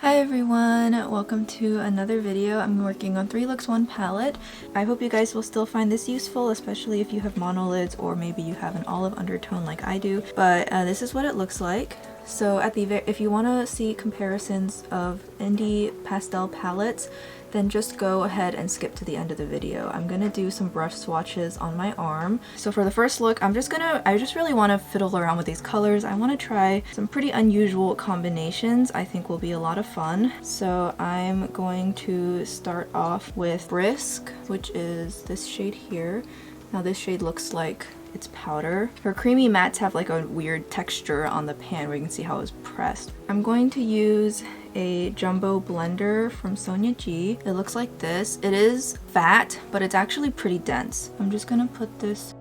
Hi everyone, welcome to another video. I'm working on 3 Looks 1 palette. I hope you guys will still find this useful, especially if you have monolids or maybe you have an olive undertone like I do. But this is what it looks like. So if you want to see comparisons of indie pastel palettes, then just go ahead and skip to the end of the video. I'm gonna do some brush swatches on my arm. So for the first look, I just really want to fiddle around with these colors. I want to try some pretty unusual combinations I think will be a lot of fun. So I'm going to start off with Brisk, which is this shade here. Now this shade looks like it's powder. Her creamy mattes have like a weird texture on the pan where you can see how it was pressed. I'm going to use a jumbo blender from Sonia G. It looks like this. It is fat, but it's actually pretty dense. I'm just gonna put this.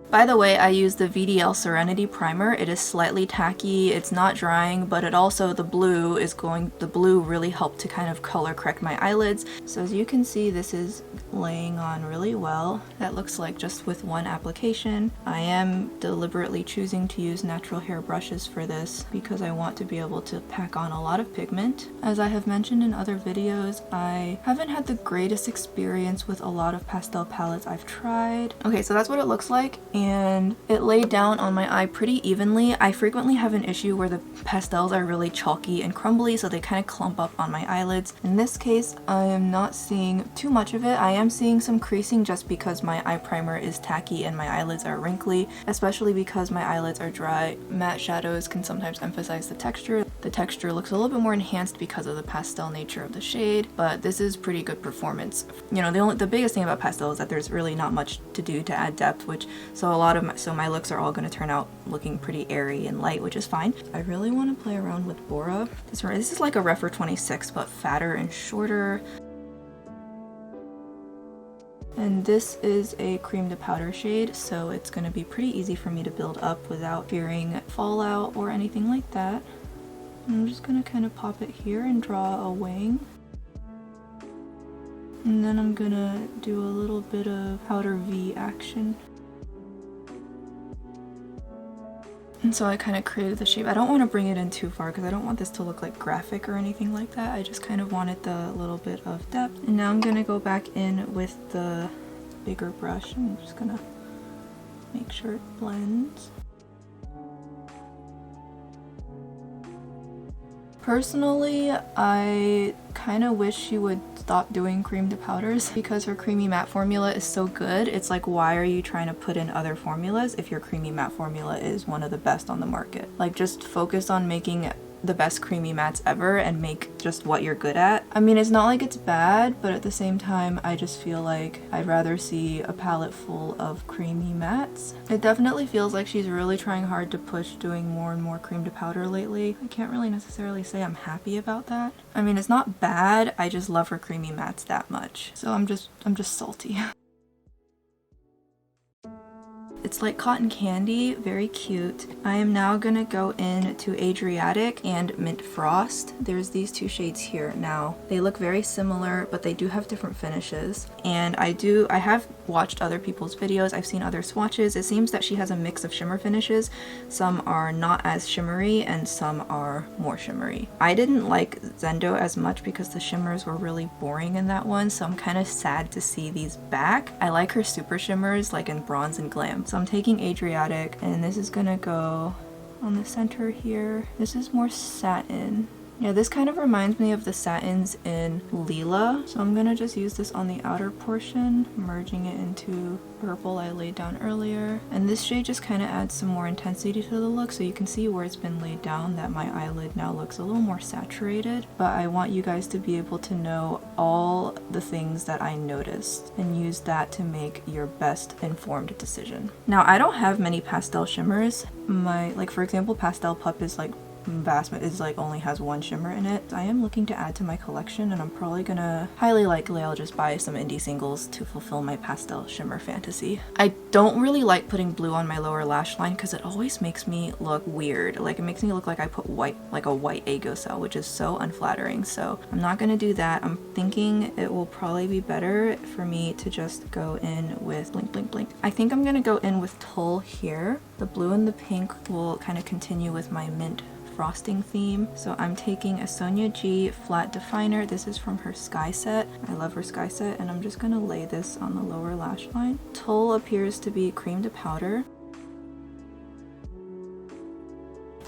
By the way, I used the VDL Serenity Primer. It is slightly tacky, it's not drying, but it also, the blue really helped to kind of color correct my eyelids. So as you can see, this is laying on really well. That looks like just with one application. I am deliberately choosing to use natural hair brushes for this because I want to be able to pack on a lot of pigment. As I have mentioned in other videos, I haven't had the greatest experience with a lot of pastel palettes I've tried. Okay, so that's what it looks like. And it laid down on my eye pretty evenly. I frequently have an issue where the pastels are really chalky and crumbly, so they kind of clump up on my eyelids. In this case, I am not seeing too much of it. I am seeing some creasing just because my eye primer is tacky and my eyelids are wrinkly, especially because my eyelids are dry. Matte shadows can sometimes emphasize the texture. The texture looks a little bit more enhanced because of the pastel nature of the shade, but this is pretty good performance. You know, the biggest thing about pastel is that there's really not much to do to add depth, so my looks are all going to turn out looking pretty airy and light, which is fine. I really want to play around with Bora. This is like a Rephr 26, but fatter and shorter. And this is a cream to powder shade, so it's going to be pretty easy for me to build up without fearing fallout or anything like that. And I'm just going to kind of pop it here and draw a wing. And then I'm going to do a little bit of powder V action. And so I kind of created the shape. I don't want to bring it in too far because I don't want this to look like graphic or anything like that. I just kind of wanted the little bit of depth. And now I'm going to go back in with the bigger brush. I'm just going to make sure it blends. Personally, I kind of wish she would stop doing cream to powders because her creamy matte formula is so good. It's like, why are you trying to put in other formulas if your creamy matte formula is one of the best on the market? Like, just focus on making the best creamy mattes ever and make just what you're good at. I mean, it's not like it's bad, but at the same time, I just feel like I'd rather see a palette full of creamy mattes. It definitely feels like she's really trying hard to push doing more and more cream to powder lately. I can't really necessarily say I'm happy about that. I mean, it's not bad, I just love her creamy mattes that much. So I'm just salty. It's like cotton candy, very cute. I am now gonna go into Adriatic and Mint Frost. There's these two shades here now. They look very similar, but they do have different finishes. And I have watched other people's videos, I've seen other swatches. It seems that she has a mix of shimmer finishes. Some are not as shimmery and some are more shimmery. I didn't like Zendo as much because the shimmers were really boring in that one, so I'm kind of sad to see these back. I like her super shimmers like in Bronze and Glam. So I'm taking Adriatic, and this is gonna go on the center here. This is more satin. Yeah, this kind of reminds me of the satins in Leela. So I'm gonna just use this on the outer portion, merging it into purple I laid down earlier. And this shade just kind of adds some more intensity to the look, so you can see where it's been laid down that my eyelid now looks a little more saturated. But I want you guys to be able to know all the things that I noticed and use that to make your best informed decision. Now, I don't have many pastel shimmers. For example, Pastel Pup is like only has one shimmer in it. I am looking to add to my collection, and I'm probably gonna, highly likely I'll just buy some indie singles to fulfill my pastel shimmer fantasy. I don't really like putting blue on my lower lash line because it always makes me look weird. Like, it makes me look like I put white, like a white Eggo cell, which is so unflattering. So I'm not gonna do that. I'm thinking it will probably be better for me to just go in with Blink Blink Blink. I think I'm gonna go in with Tulle here. The blue and the pink will kind of continue with my Mint frosting theme. So I'm taking a Sonia G flat definer. This is from her Sky set. I love her Sky set, and I'm just gonna lay this on the lower lash line. Tulle appears to be cream to powder.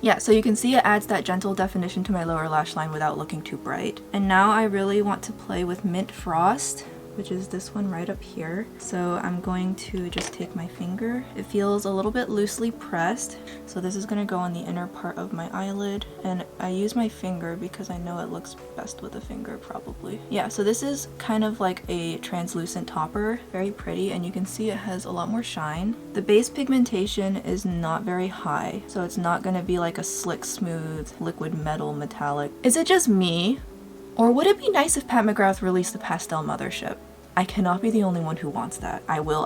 Yeah, so you can see it adds that gentle definition to my lower lash line without looking too bright. And now I really want to play with Mint Frost, which is this one right up here. So I'm going to just take my finger. It feels a little bit loosely pressed. So this is gonna go on the inner part of my eyelid. And I use my finger because I know it looks best with a finger probably. Yeah, so this is kind of like a translucent topper, very pretty, and you can see it has a lot more shine. The base pigmentation is not very high, so it's not gonna be like a slick, smooth, liquid metal metallic. Is it just me? Or would it be nice if Pat McGrath released the pastel mothership? I cannot be the only one who wants that. I will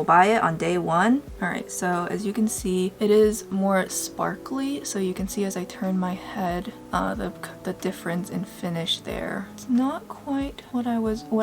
buy it on day one. All right, so as you can see, it is more sparkly. So you can see as I turn my head, the difference in finish there. It's not quite what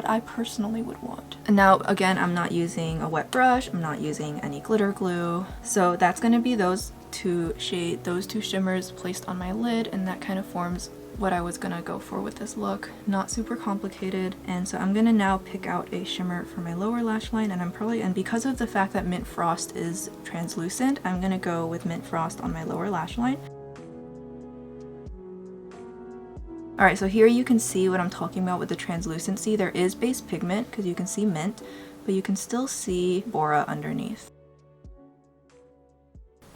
I personally would want. And now again, I'm not using a wet brush. I'm not using any glitter glue. So that's gonna be those two shimmers placed on my lid, and that kind of forms what I was gonna go for with this look. Not super complicated. And so I'm gonna now pick out a shimmer for my lower lash line, and because of the fact that Mint Frost is translucent, I'm gonna go with Mint Frost on my lower lash line. All right, so here you can see what I'm talking about with the translucency. There is base pigment because you can see mint, but you can still see Bora underneath.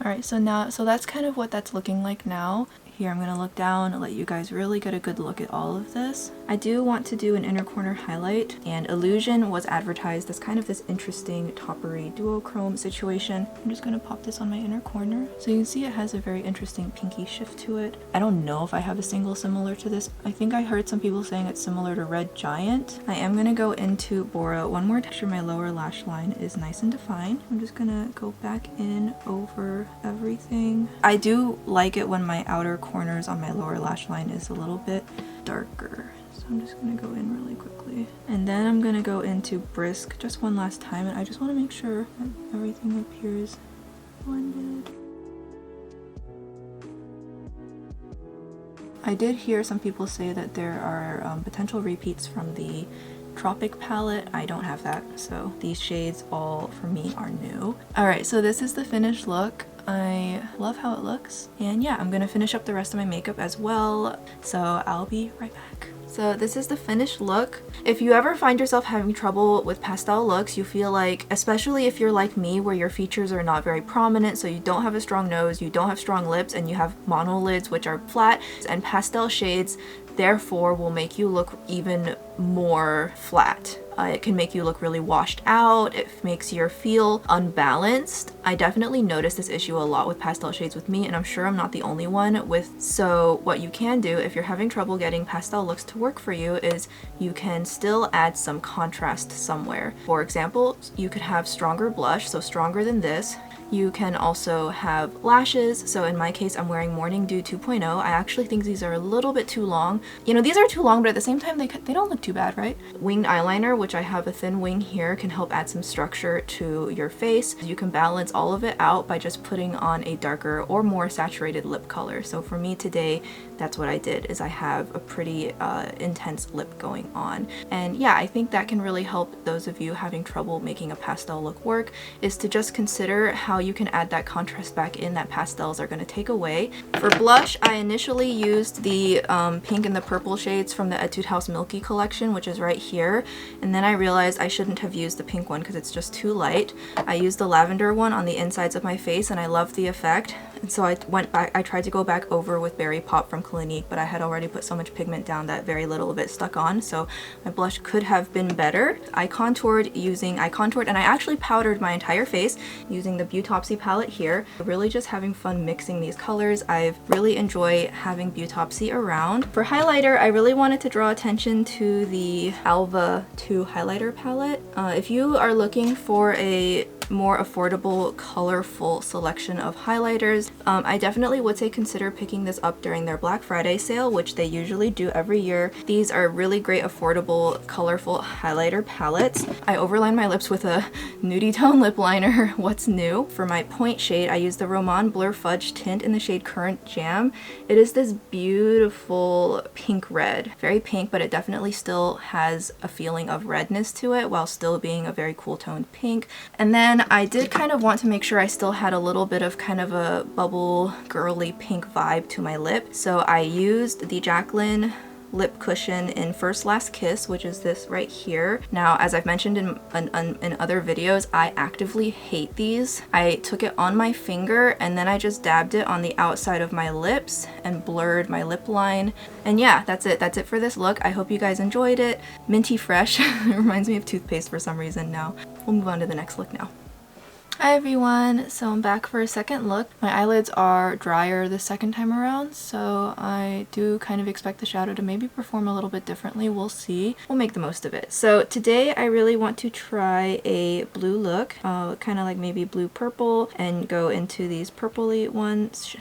All right, so that's kind of what that's looking like now. Here I'm gonna look down and let you guys really get a good look at all of this. I do want to do an inner corner highlight, and Illusion was advertised as kind of this interesting toppery duochrome situation. I'm just gonna pop this on my inner corner. So you can see it has a very interesting pinky shift to it. I don't know if I have a single similar to this. I think I heard some people saying it's similar to Red Giant. I am gonna go into Bora one more time. My lower lash line is nice and defined. I'm just gonna go back in over everything. I do like it when my outer corners on my lower lash line is a little bit darker. So I'm just gonna go in really quickly. And then I'm gonna go into Brisk just one last time, and I just wanna make sure that everything appears blended. I did hear some people say that there are potential repeats from the Tropic palette. I don't have that, so these shades all for me are new. Alright, so this is the finished look. I love how it looks, and yeah, I'm gonna finish up the rest of my makeup as well, so I'll be right back. So this is the finished look. If you ever find yourself having trouble with pastel looks, you feel like, especially if you're like me where your features are not very prominent, so you don't have a strong nose, you don't have strong lips, and you have monolids which are flat, and pastel shades therefore will make you look even more flat. It can make you look really washed out. It makes you feel unbalanced. I definitely notice this issue a lot with pastel shades with me, and I'm sure I'm not the only one with. So what you can do if you're having trouble getting pastel looks to work for you is you can still add some contrast somewhere. For example, you could have stronger blush, so stronger than this. You can also have lashes. So in my case, I'm wearing Morning Dew 2.0. I actually think these are a little bit too long. You know, these are too long, but at the same time, they don't look too bad, right? Winged eyeliner, which I have a thin wing here, can help add some structure to your face. You can balance all of it out by just putting on a darker or more saturated lip color. So for me today, that's what I did, is I have a pretty intense lip going on. And yeah, I think that can really help those of you having trouble making a pastel look work, is to just consider how you can add that contrast back in that pastels are going to take away. For blush, I initially used the pink and the purple shades from the Etude House Milky collection, which is right here, and then I realized I shouldn't have used the pink one because it's just too light. I used the lavender one on the insides of my face, and I loved the effect. And so I went back, I tried to go back over with Berry Pop from Clinique, but I had already put so much pigment down that very little of it stuck on, so my blush could have been better. I contoured and I actually powdered my entire face using the Beautopsy palette here. Really just having fun mixing these colors. I really enjoy having Beautopsy around. For highlighter, I really wanted to draw attention to the Alva 2 highlighter palette. If you are looking for a more affordable, colorful selection of highlighters. I definitely would say consider picking this up during their Black Friday sale, which they usually do every year. These are really great, affordable, colorful highlighter palettes. I overline my lips with a nudie tone lip liner. What's new? For my point shade, I use the Roman Blur Fudge tint in the shade Current Jam. It is this beautiful pink red. Very pink, but it definitely still has a feeling of redness to it while still being a very cool toned pink. And then I did kind of want to make sure I still had a little bit of kind of a bubble girly pink vibe to my lip. So I used the Jaclyn lip cushion in First Last Kiss, which is this right here. Now, as I've mentioned in other videos, I actively hate these. I took it on my finger and then I just dabbed it on the outside of my lips and blurred my lip line. And yeah, that's it. That's it for this look. I hope you guys enjoyed it. Minty fresh. It reminds me of toothpaste for some reason now. We'll move on to the next look now. Hi everyone, so I'm back for a second look. My eyelids are drier the second time around, so I do kind of expect the shadow to maybe perform a little bit differently. We'll see. We'll make the most of it. So today I really want to try a blue look, kind of like maybe blue purple, and go into these purpley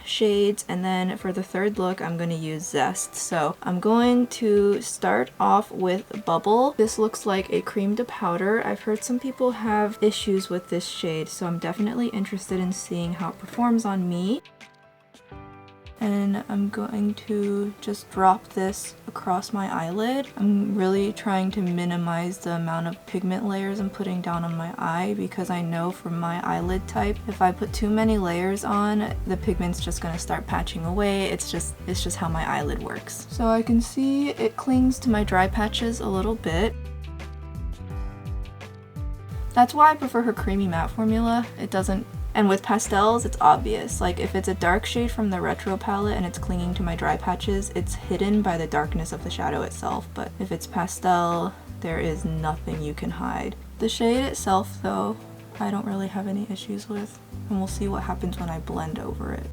shades. And then for the third look, I'm going to use Zest. So I'm going to start off with Bubble. This looks like a cream to powder. I've heard some people have issues with this shade, so I'm definitely interested in seeing how it performs on me. And I'm going to just drop this across my eyelid. I'm really trying to minimize the amount of pigment layers I'm putting down on my eye, because I know from my eyelid type, if I put too many layers on, the pigment's just gonna start patching away. It's just how my eyelid works. So I can see it clings to my dry patches a little bit. That's why I prefer her creamy matte formula. It doesn't, and with pastels, it's obvious. Like if it's a dark shade from the Retro palette and it's clinging to my dry patches, it's hidden by the darkness of the shadow itself. But if it's pastel, there is nothing you can hide. The shade itself though, I don't really have any issues with, and we'll see what happens when I blend over it.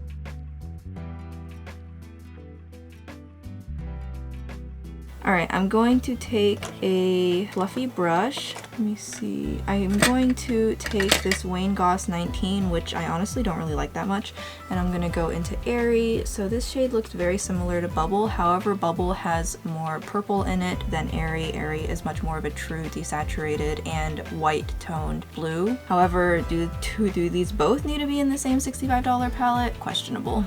Alright, I'm going to take a fluffy brush. Let me see. I'm going to take this Wayne Goss 19, which I honestly don't really like that much, and I'm going to go into Airy. So this shade looks very similar to Bubble. However, Bubble has more purple in it than Airy. Airy is much more of a true desaturated and white toned blue. However, do these both need to be in the same $65 palette? Questionable.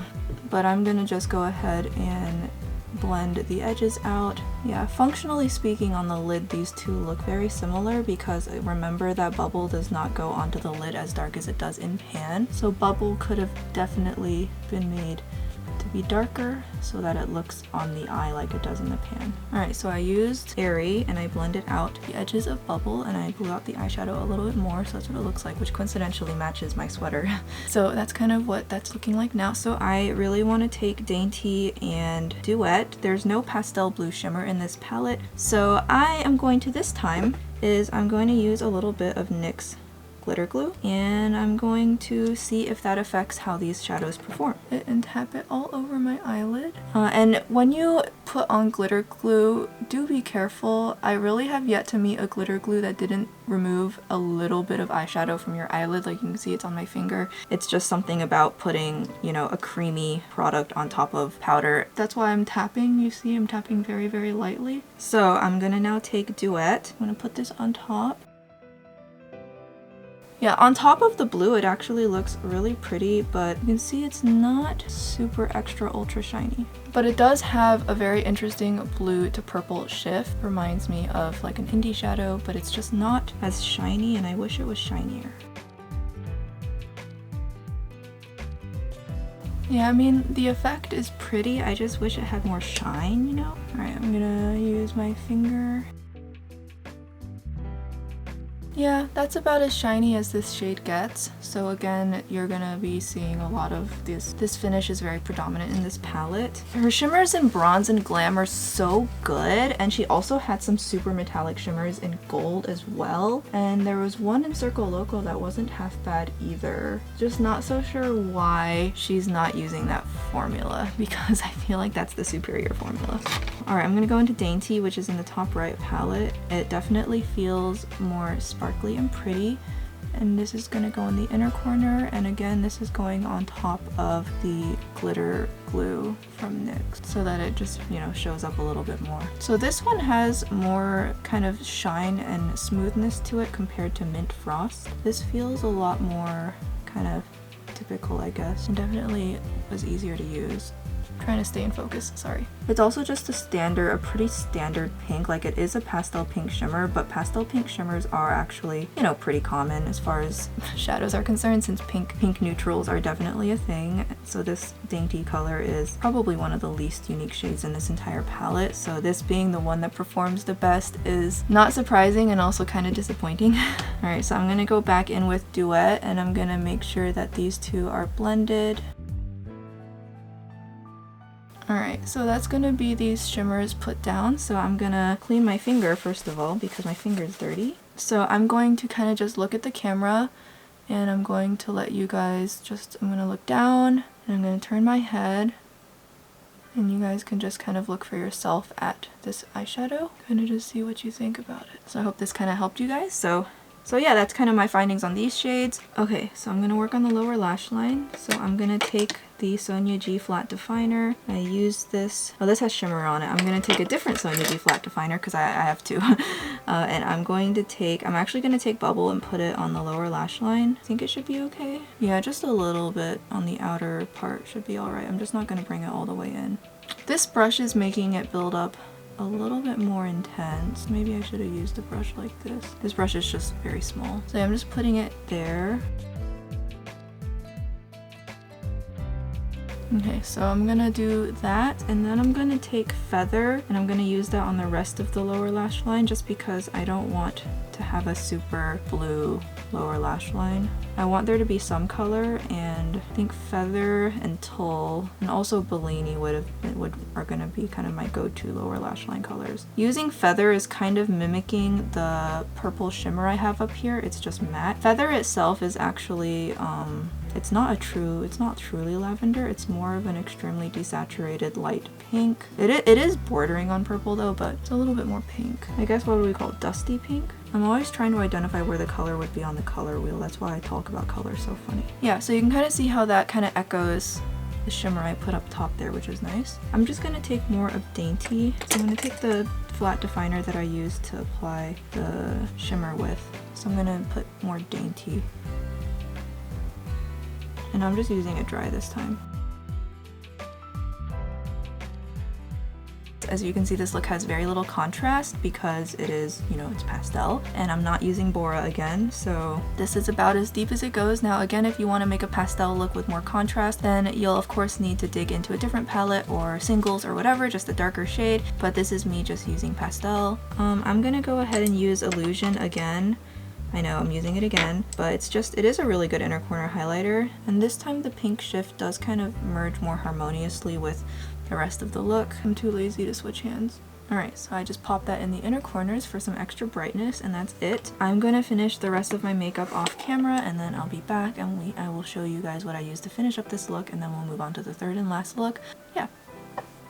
But I'm going to just go ahead and blend the edges out. Yeah, functionally speaking, on the lid these two look very similar, because remember that Bubble does not go onto the lid as dark as it does in pan. So Bubble could have definitely been made to be darker so that it looks on the eye like it does in the pan. Alright, so I used Airy and I blended out the edges of Bubble and I blew out the eyeshadow a little bit more, so that's what it looks like, which coincidentally matches my sweater. So that's kind of what that's looking like now. So I really want to take Dainty and Duet. There's no pastel blue shimmer in this palette, so I am going to this time I'm going to use a little bit of NYX glitter glue, and I'm going to see if that affects how these shadows perform. And tap it all over my eyelid. And when you put on glitter glue, do be careful. I really have yet to meet a glitter glue that didn't remove a little bit of eyeshadow from your eyelid. Like you can see, it's on my finger. It's just something about putting, you know, a creamy product on top of powder. That's why I'm tapping. You see, I'm tapping very, very lightly. So I'm gonna now take Duet. I'm gonna put this on top. Yeah, on top of the blue, it actually looks really pretty, but you can see it's not super extra ultra shiny. But it does have a very interesting blue to purple shift. Reminds me of like an indie shadow, but it's just not as shiny, and I wish it was shinier. Yeah, I mean, the effect is pretty. I just wish it had more shine, you know? Alright, I'm gonna use my finger. Yeah, that's about as shiny as this shade gets. So again, you're gonna be seeing a lot of this. This finish is very predominant in this palette. Her shimmers in Bronze and Glam are so good, and she also had some super metallic shimmers in Gold as well. And there was one in Circo Loco that wasn't half bad either. Just not so sure why she's not using that formula, because I feel like that's the superior formula. Alright, I'm gonna go into Dainty, which is in the top right palette. It definitely feels more sparkly and pretty, and this is gonna go in the inner corner, and again this is going on top of the glitter glue from NYX so that it just, you know, shows up a little bit more. So this one has more kind of shine and smoothness to it compared to Mint Frost. This feels a lot more kind of typical, I guess, and definitely was easier to use. Trying to stay in focus, sorry. It's also just a pretty standard pink. Like, it is a pastel pink shimmer, but pastel pink shimmers are actually, you know, pretty common as far as shadows are concerned, since pink neutrals are definitely a thing. So this dainty color is probably one of the least unique shades in this entire palette. So this being the one that performs the best is not surprising and also kind of disappointing. All right, so I'm gonna go back in with Duet, and I'm gonna make sure that these two are blended. Alright, so that's gonna be these shimmers put down. So I'm gonna clean my finger first of all because my finger is dirty. So I'm going to kind of just look at the camera, and I'm going to let you guys I'm gonna look down, and I'm gonna turn my head, and you guys can just kind of look for yourself at this eyeshadow. Kind of just see what you think about it. So I hope this kind of helped you guys. So yeah, that's kind of my findings on these shades. Okay, so I'm gonna work on the lower lash line. So I'm gonna take the Sonia G Flat Definer. I use this, oh, this has shimmer on it. I'm gonna take a different Sonia G Flat Definer because I have to. And I'm actually gonna take Bubble and put it on the lower lash line. I think it should be okay. Yeah, just a little bit on the outer part should be all right. I'm just not gonna bring it all the way in. This brush is making it build up a little bit more intense. Maybe I should have used a brush like this. This brush is just very small. So I'm just putting it there. Okay, so I'm gonna do that, and then I'm gonna take Feather, and I'm gonna use that on the rest of the lower lash line just because I don't want to have a super blue lower lash line. I want there to be some color, and I think Feather and Tulle and also Bellini are gonna be kind of my go-to lower lash line colors. Using Feather is kind of mimicking the purple shimmer I have up here. It's just matte. Feather itself is actually it's not truly lavender. It's more of an extremely desaturated light pink. It is bordering on purple though, but it's a little bit more pink. I guess what would we call it? Dusty pink? I'm always trying to identify where the color would be on the color wheel. That's why I talk about color so funny. Yeah, so you can kind of see how that kind of echoes the shimmer I put up top there, which is nice. I'm just gonna take more of Dainty. So I'm gonna take the flat definer that I used to apply the shimmer with. So I'm gonna put more Dainty. And I'm just using it dry this time. As you can see, this look has very little contrast because it is, you know, it's pastel, and I'm not using Bora again, so this is about as deep as it goes. Now again, if you want to make a pastel look with more contrast, then you'll of course need to dig into a different palette or singles or whatever, just a darker shade, but this is me just using pastel. I'm gonna go ahead and use Illusion again. I know I'm using it again, but it is a really good inner corner highlighter, and this time the pink shift does kind of merge more harmoniously with the rest of the look. I'm too lazy to switch hands. Alright, so I just popped that in the inner corners for some extra brightness, and that's it. I'm gonna finish the rest of my makeup off camera, and then I'll be back and I will show you guys what I used to finish up this look, and then we'll move on to the third and last look. Yeah.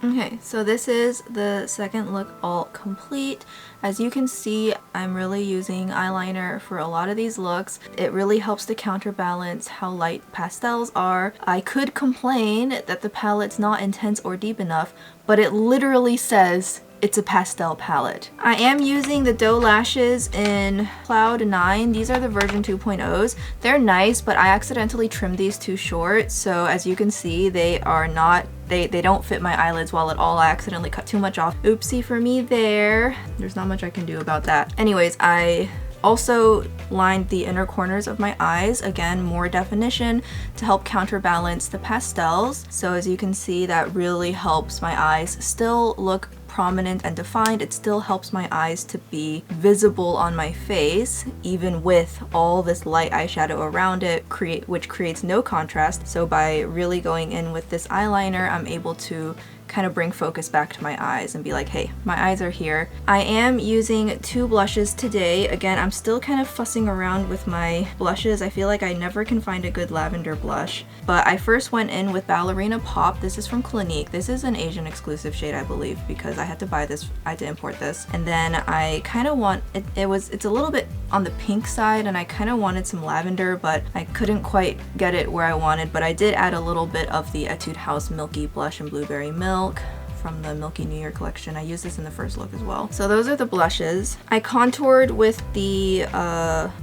Okay, so this is the second look all complete. As you can see, I'm really using eyeliner for a lot of these looks. It really helps to counterbalance how light pastels are. I could complain that the palette's not intense or deep enough, but it literally says it's a pastel palette. I am using the doe lashes in Cloud 9. These are the version 2.0s. They're nice, but I accidentally trimmed these too short, so as you can see, they don't fit my eyelids well at all. I accidentally cut too much off. Oopsie for me there. There's not much I can do about that. Anyways, I also lined the inner corners of my eyes, again more definition to help counterbalance the pastels. So as you can see, that really helps my eyes still look prominent and defined. It still helps my eyes to be visible on my face even with all this light eyeshadow around it, which creates no contrast. So by really going in with this eyeliner, I'm able to kind of bring focus back to my eyes and be like, hey, my eyes are here. I am using 2 blushes today. Again, I'm still kind of fussing around with my blushes. I feel like I never can find a good lavender blush, but I first went in with Ballerina Pop. This is from Clinique. This is an Asian exclusive shade, I believe, because I had to buy this, I had to import this. And then I kind of want, it's a little bit on the pink side, and I kind of wanted some lavender, but I couldn't quite get it where I wanted, but I did add a little bit of the Etude House Milky Blush and Blueberry Milk from the Milky New Year collection. I used this in the first look as well. So those are the blushes. I contoured with the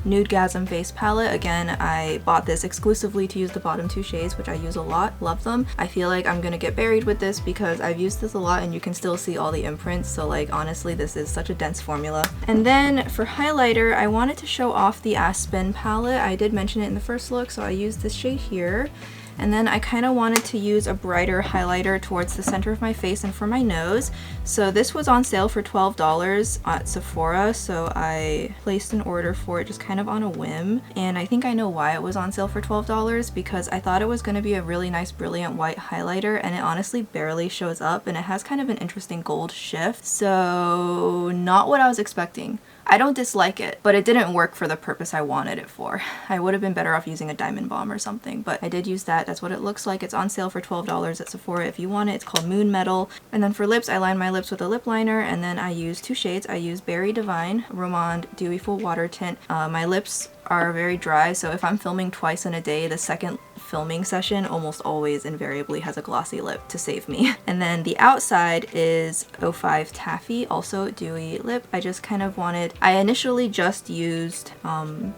Nudegasm face palette. Again, I bought this exclusively to use the bottom 2 shades, which I use a lot. Love them. I feel like I'm gonna get buried with this because I've used this a lot and you can still see all the imprints. So like honestly, this is such a dense formula. And then for highlighter, I wanted to show off the Aspen palette. I did mention it in the first look, so I used this shade here. And then I kind of wanted to use a brighter highlighter towards the center of my face and for my nose. So this was on sale for $12 at Sephora, so I placed an order for it just kind of on a whim. And I think I know why it was on sale for $12, because I thought it was going to be a really nice brilliant white highlighter, and it honestly barely shows up, and it has kind of an interesting gold shift. So not what I was expecting. I don't dislike it, but it didn't work for the purpose I wanted it for. I would have been better off using a Diamond Bomb or something, but I did use that. That's what it looks like. It's on sale for $12 at Sephora if you want it. It's called Moon Metal. And then for lips, I lined my lips with a lip liner, and then I used 2 shades. I used Berry Divine Romand Dewy Full Water Tint. My lips are very dry, so if I'm filming twice in a day, the second filming session almost always invariably has a glossy lip to save me. And then the outside is 05 Taffy, also dewy lip. I just kind of wanted, I initially just used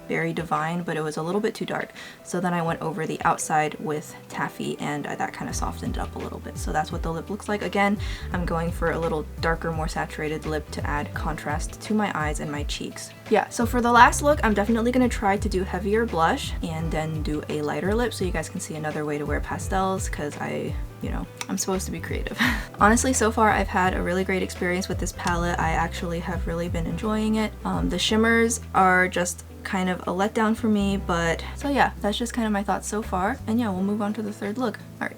Berry Divine, but it was a little bit too dark, so then I went over the outside with Taffy, and that kind of softened it up a little bit. So that's what the lip looks like. Again, I'm going for a little darker, more saturated lip to add contrast to my eyes and my cheeks. Yeah, so for the last look, I'm definitely going to try to do heavier blush and then do a lighter lip so you guys can see another way to wear pastels, because I'm supposed to be creative. Honestly, so far I've had a really great experience with this palette. I actually have really been enjoying it. The shimmers are just kind of a letdown for me, but so yeah, that's just kind of my thoughts so far. And yeah, we'll move on to the third look. All right.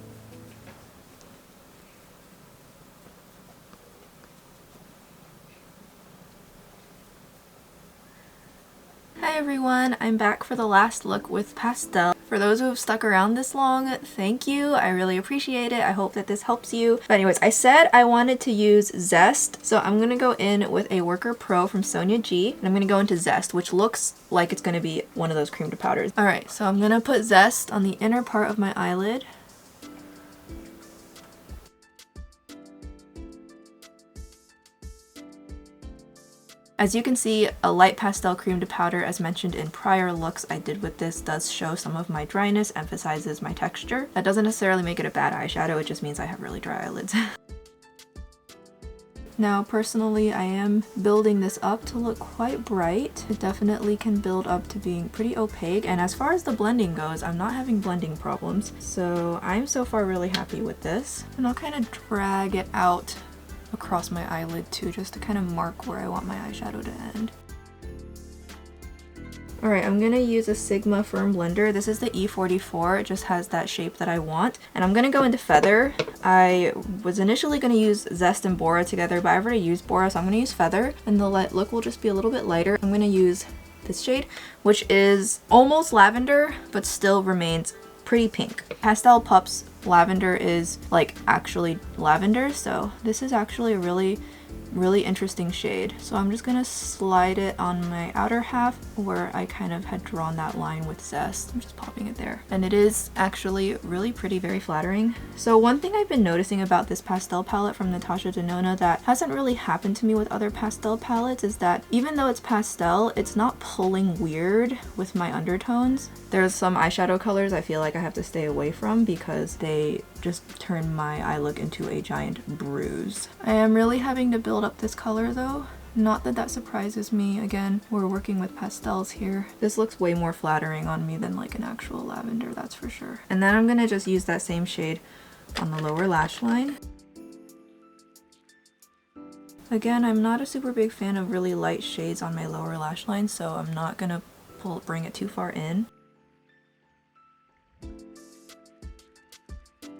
Hi everyone, I'm back for the last look with pastel. For those who have stuck around this long, thank you. I really appreciate it. I hope that this helps you. But anyways, I said I wanted to use Zest, so I'm gonna go in with a Worker Pro from Sonia G, and I'm gonna go into Zest, which looks like it's gonna be one of those cream to powders. All right, so I'm gonna put Zest on the inner part of my eyelid. As you can see, a light pastel cream to powder, as mentioned in prior looks I did with this, does show some of my dryness, emphasizes my texture. That doesn't necessarily make it a bad eyeshadow, it just means I have really dry eyelids. Now, personally, I am building this up to look quite bright. It definitely can build up to being pretty opaque, and as far as the blending goes, I'm not having blending problems. So I'm so far really happy with this. And I'll kind of drag it out across my eyelid too, just to kind of mark where I want my eyeshadow to end. Alright, I'm gonna use a Sigma Firm Blender. This is the E44, it just has that shape that I want. And I'm gonna go into Feather. I was initially gonna use Zest and Bora together, but I've already used Bora, so I'm gonna use Feather. And the look will just be a little bit lighter. I'm gonna use this shade, which is almost lavender, but still remains pretty pink. Pastel Pups lavender is like actually lavender, so this is actually a really interesting shade. So I'm just gonna slide it on my outer half where I kind of had drawn that line with Zest. I'm just popping it there. And it is actually really pretty, very flattering. So one thing I've been noticing about this pastel palette from Natasha Denona that hasn't really happened to me with other pastel palettes is that even though it's pastel, it's not pulling weird with my undertones. There's some eyeshadow colors I feel like I have to stay away from because they just turn my eye look into a giant bruise. I am really having to build up this color though. Not that that surprises me. Again, we're working with pastels here. This looks way more flattering on me than like an actual lavender, that's for sure. And then I'm gonna just use that same shade on the lower lash line. Again, I'm not a super big fan of really light shades on my lower lash line, so I'm not gonna bring it too far in.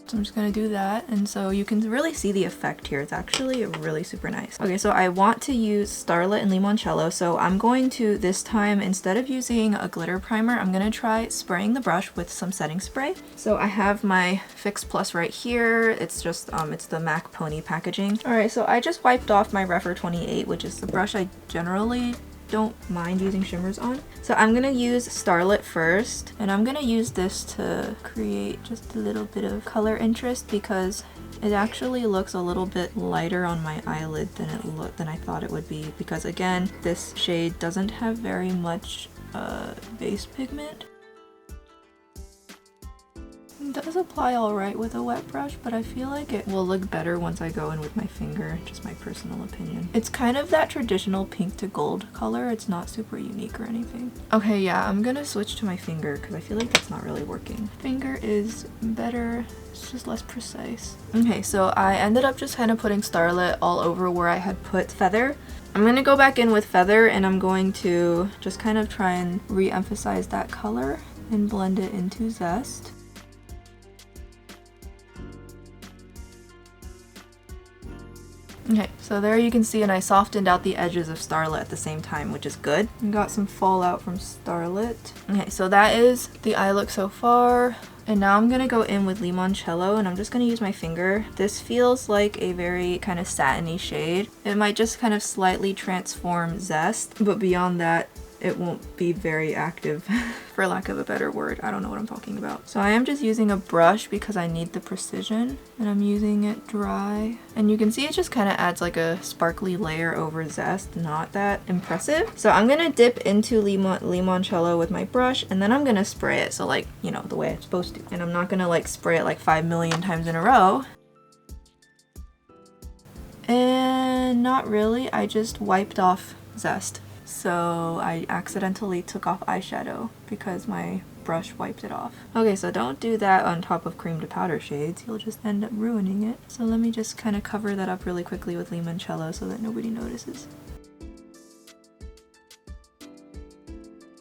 So I'm just gonna do that, and so you can really see the effect here. It's actually really super nice. Okay, so I want to use Starlit and Limoncello, so I'm going to, this time, instead of using a glitter primer, I'm gonna try spraying the brush with some setting spray. So I have my Fix Plus right here. It's just, it's the MAC Pony packaging. Alright, so I just wiped off my Rephr 28, which is the brush I generally don't mind using shimmers on. So I'm gonna use Starlit first, and I'm gonna use this to create just a little bit of color interest because it actually looks a little bit lighter on my eyelid than I thought it would be, because again, this shade doesn't have very much base pigment. It does apply alright with a wet brush, but I feel like it will look better once I go in with my finger, just my personal opinion. It's kind of that traditional pink to gold color. It's not super unique or anything. Okay, yeah, I'm gonna switch to my finger because I feel like that's not really working. Finger is better, it's just less precise. Okay, so I ended up just kind of putting Starlit all over where I had put Feather. I'm gonna go back in with Feather and I'm going to just kind of try and re-emphasize that color and blend it into Zest. Okay, so there you can see, and I softened out the edges of Starlit at the same time, which is good. And got some fallout from Starlit. Okay, so that is the eye look so far. And now I'm gonna go in with Limoncello, and I'm just gonna use my finger. This feels like a very kind of satiny shade. It might just kind of slightly transform Zest, but beyond that, it won't be very active, for lack of a better word. I don't know what I'm talking about. So I am just using a brush because I need the precision, and I'm using it dry. And you can see it just kind of adds like a sparkly layer over Zest, not that impressive. So I'm gonna dip into Limoncello with my brush, and then I'm gonna spray it, so like, you know, the way it's supposed to. And I'm not gonna like spray it like 5 million times in a row. And not really, I just wiped off Zest. So I accidentally took off eyeshadow because my brush wiped it off. Okay, so don't do that on top of cream to powder shades. You'll just end up ruining it. So let me just kind of cover that up really quickly with Limoncello so that nobody notices.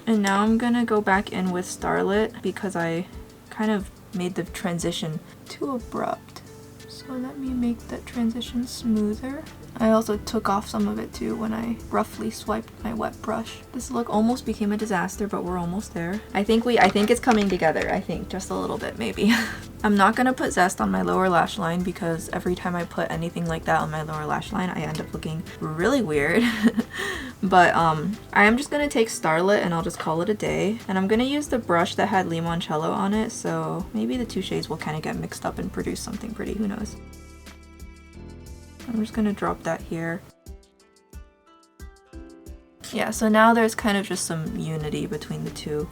And now I'm gonna go back in with Starlit because I kind of made the transition too abrupt. So let me make that transition smoother. I also took off some of it too when I roughly swiped my wet brush. This look almost became a disaster, but we're almost there. I think it's coming together. I think just a little bit maybe. I'm not gonna put Zest on my lower lash line because every time I put anything like that on my lower lash line, I end up looking really weird. But I am just gonna take Starlit and I'll just call it a day. And I'm gonna use the brush that had Limoncello on it, so maybe the two shades will kind of get mixed up and produce something pretty, who knows. I'm just gonna drop that here. Yeah, so now there's kind of just some unity between the two.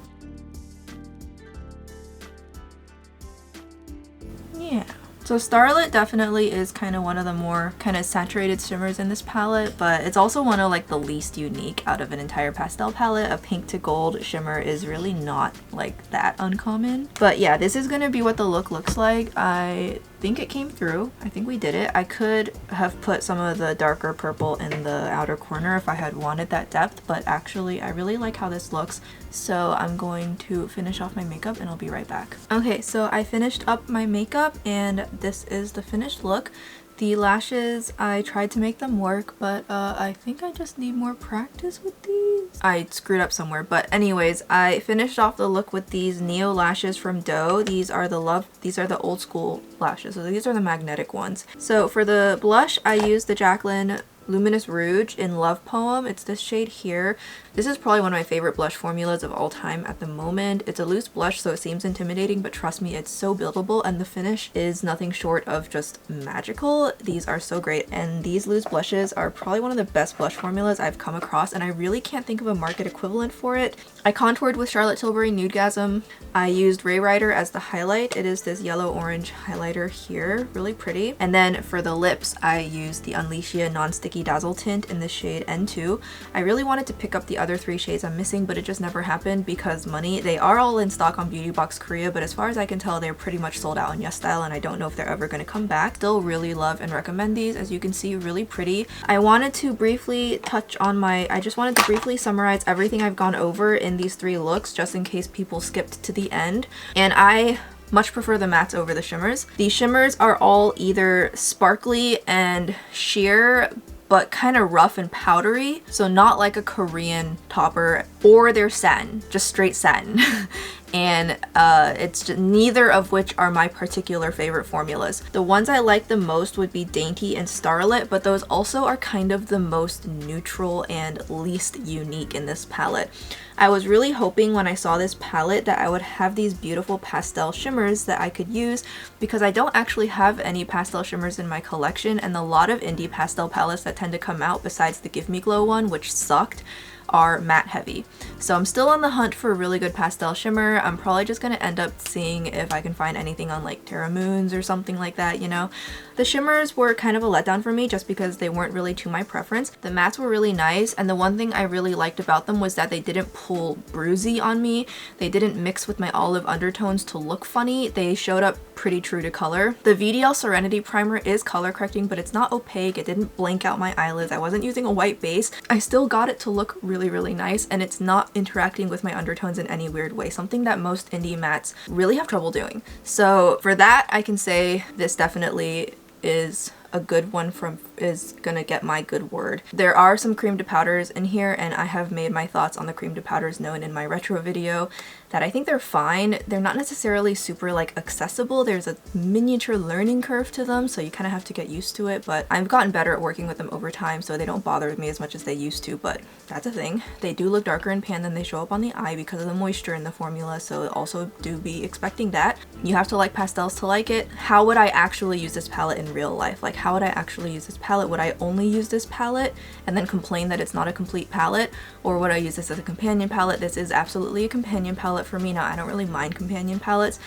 Yeah. So Starlit definitely is kind of one of the more kind of saturated shimmers in this palette, but it's also one of like the least unique out of an entire pastel palette. A pink to gold shimmer is really not like that uncommon. But yeah, this is gonna be what the look looks like. I think it came through. I think we did it. I could have put some of the darker purple in the outer corner if I had wanted that depth, but actually I really like how this looks. So I'm going to finish off my makeup and I'll be right back. Okay, so I finished up my makeup and this is the finished look. The lashes, I tried to make them work, but I think I just need more practice with these. I screwed up somewhere, but anyways, I finished off the look with these Neo lashes from Doe. These are the old school lashes, so these are the magnetic ones. So for the blush, I used the Jaclyn Luminous Rouge in Love Poem. It's this shade here. This is probably one of my favorite blush formulas of all time at the moment. It's a loose blush, so it seems intimidating, but trust me, it's so buildable, and the finish is nothing short of just magical. These are so great, and these loose blushes are probably one of the best blush formulas I've come across, and I really can't think of a market equivalent for it. I contoured with Charlotte Tilbury Nudegasm. I used Ray Ryder as the highlight. It is this yellow-orange highlighter here, really pretty. And then for the lips, I used the Unleashia Non-Sticky Dazzle Tint in the shade N2. I really wanted to pick up the other 3 shades I'm missing, but it just never happened because money. They are all in stock on Beauty Box Korea, but as far as I can tell, they're pretty much sold out on YesStyle, and I don't know if they're ever going to come back. Still really love and recommend these. As you can see, really pretty. I wanted to briefly touch on I just wanted to briefly summarize everything I've gone over in these 3 looks, just in case people skipped to the end. And I much prefer the mattes over the shimmers. The shimmers are all either sparkly and sheer, but kind of rough and powdery, so not like a Korean topper, or they're satin, just straight satin. And it's just, neither of which are my particular favorite formulas. The ones I like the most would be Dainty and Starlit, but those also are kind of the most neutral and least unique in this palette. I was really hoping when I saw this palette that I would have these beautiful pastel shimmers that I could use, because I don't actually have any pastel shimmers in my collection, and a lot of indie pastel palettes that tend to come out, besides the Give Me Glow one, which sucked, are matte heavy. So I'm still on the hunt for a really good pastel shimmer. I'm probably just gonna end up seeing if I can find anything on like Terra Moons or something like that, you know. The shimmers were kind of a letdown for me just because they weren't really to my preference. The mattes were really nice, and the one thing I really liked about them was that they didn't pull bruisey on me. They didn't mix with my olive undertones to look funny. They showed up pretty true to color. The VDL Serenity Primer is color correcting, but it's not opaque. It didn't blank out my eyelids. I wasn't using a white base. I still got it to look really nice, and it's not interacting with my undertones in any weird way, something that most indie mattes really have trouble doing. So for that, I can say this definitely is a good one, is gonna get my good word. There are some cream to powders in here, and I have made my thoughts on the cream to powders known in my retro video, that I think they're fine. They're not necessarily super like accessible. There's a miniature learning curve to them, so you kind of have to get used to it, but I've gotten better at working with them over time, so they don't bother me as much as they used to, but that's a thing. They do look darker in pan than they show up on the eye because of the moisture in the formula, so also do be expecting that. You have to like pastels to like it. How would I actually use this palette in real life? Like, how would I actually use this palette? Would I only use this palette and then complain that it's not a complete palette? Or would I use this as a companion palette? This is absolutely a companion palette for me. Now, I don't really mind companion palettes.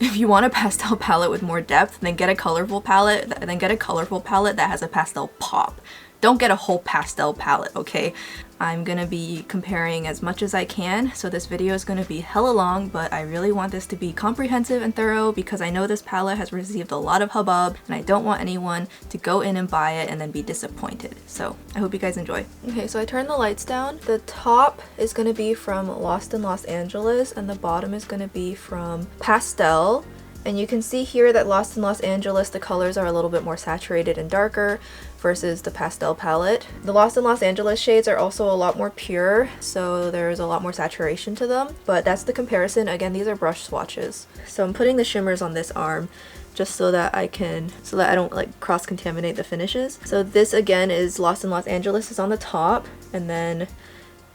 If you want a pastel palette with more depth, then get a colorful palette, that has a pastel pop. Don't get a whole pastel palette, okay? I'm gonna be comparing as much as I can, so this video is gonna be hella long, but I really want this to be comprehensive and thorough because I know this palette has received a lot of hubbub, and I don't want anyone to go in and buy it and then be disappointed. So I hope you guys enjoy. Okay, so I turned the lights down. The top is gonna be from Lost in Los Angeles, and the bottom is gonna be from Pastel. And you can see here that Lost in Los Angeles, the colors are a little bit more saturated and darker versus the Pastel palette. The Lost in Los Angeles shades are also a lot more pure, so there's a lot more saturation to them, but that's the comparison. Again, these are brush swatches. So I'm putting the shimmers on this arm just so that I don't like cross-contaminate the finishes. So this again is Lost in Los Angeles is on the top, and then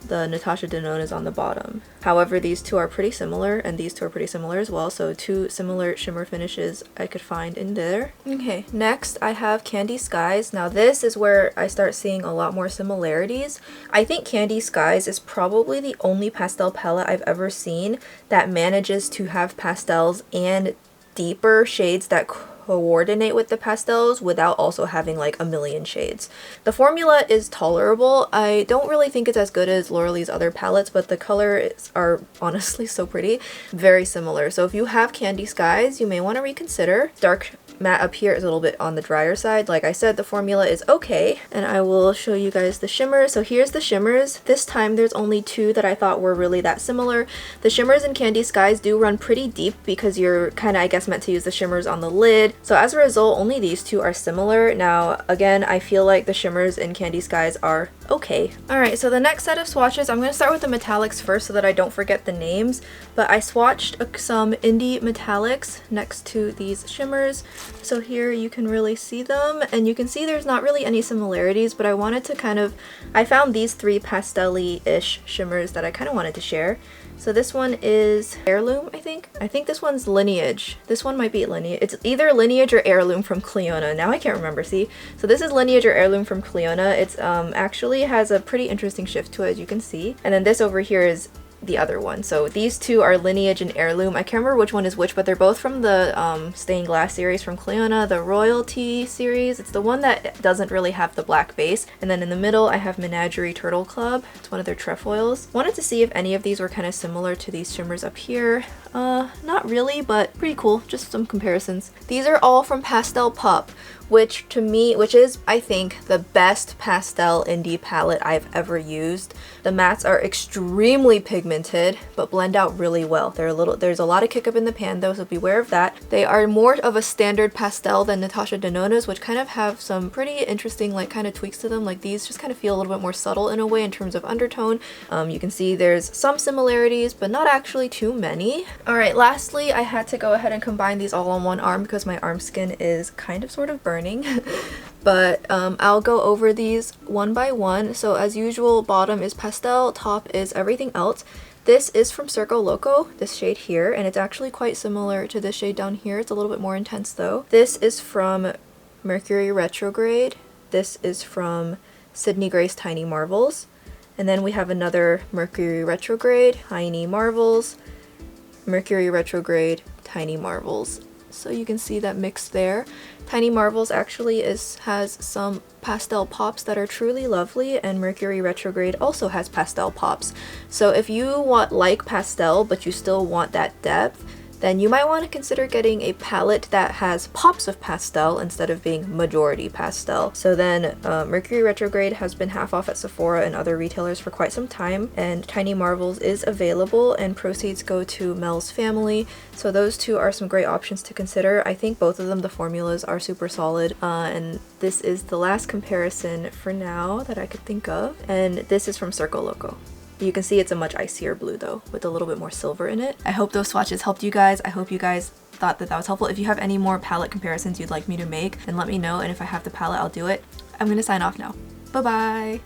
the Natasha Denona is on the bottom. However, these two are pretty similar, and these two are pretty similar as well, so two similar shimmer finishes I could find in there. Okay, next I have Candy Skies. Now this is where I start seeing a lot more similarities. I think Candy Skies is probably the only pastel palette I've ever seen that manages to have pastels and deeper shades that coordinate with the pastels without also having like a million shades. The formula is tolerable. I don't really think it's as good as Lauralee's other palettes, but the colors are honestly so pretty. Very similar. So if you have Candy Skies, you may want to reconsider. Dark matte up here is a little bit on the drier side. Like I said, the formula is okay, and I will show you guys the shimmers. So here's the shimmers. This time there's only two that I thought were really that similar. The shimmers in Candy Skies do run pretty deep because you're kind of, I guess, meant to use the shimmers on the lid. So as a result, only these two are similar. Now, again, I feel like the shimmers in Candy Skies are okay. Alright, so the next set of swatches, I'm going to start with the metallics first so that I don't forget the names, but I swatched some indie metallics next to these shimmers. So here you can really see them, and you can see there's not really any similarities, but I wanted to I found these three pastel-y-ish shimmers that I kind of wanted to share. So this one is Heirloom, I think. I think this one's Lineage. This one might be Lineage. It's either Lineage or Heirloom from Clionadh. Now I can't remember, see? So this is Lineage or Heirloom from Clionadh. It's actually has a pretty interesting shift to it, as you can see. And then this over here is the other one. So these two are Lineage and Heirloom. I can't remember which one is which, but they're both from the Stained Glass series from Clionadh, the Royalty series. It's the one that doesn't really have the black base. And then in the middle I have Menagerie Turtle Club. It's one of their trefoils. Wanted to see if any of these were kind of similar to these shimmers up here. Not really, but pretty cool. Just some comparisons. These are all from Pastel Pup, which is, I think, the best pastel indie palette I've ever used. The mattes are extremely pigmented, but blend out really well. There's a lot of kick up in the pan though, so beware of that. They are more of a standard pastel than Natasha Denona's, which kind of have some pretty interesting like kind of tweaks to them. Like these just kind of feel a little bit more subtle in a way in terms of undertone. You can see there's some similarities, but not actually too many. Alright, lastly, I had to go ahead and combine these all on one arm because my arm skin is kind of sort of burning. But I'll go over these one by one. So as usual, bottom is pastel, top is everything else. This is from Circo Loco, this shade here, and it's actually quite similar to this shade down here. It's a little bit more intense though. This is from Mercury Retrograde. This is from Sydney Grace Tiny Marvels. And then we have another Mercury Retrograde, Tiny Marvels, Mercury Retrograde, Tiny Marvels. So you can see that mix there. Tiny Marvels actually has some pastel pops that are truly lovely, and Mercury Retrograde also has pastel pops. So if you like pastel but you still want that depth, then you might want to consider getting a palette that has pops of pastel instead of being majority pastel. So then Mercury Retrograde has been half off at Sephora and other retailers for quite some time, and Tiny Marvels is available and proceeds go to Mel's family. So those two are some great options to consider. I think both of them, the formulas are super solid, and this is the last comparison for now that I could think of, and this is from Circo Loco. You can see it's a much icier blue though, with a little bit more silver in it. I hope those swatches helped you guys. I hope you guys thought that was helpful. If you have any more palette comparisons you'd like me to make, then let me know, and if I have the palette, I'll do it. I'm gonna sign off now. Bye bye!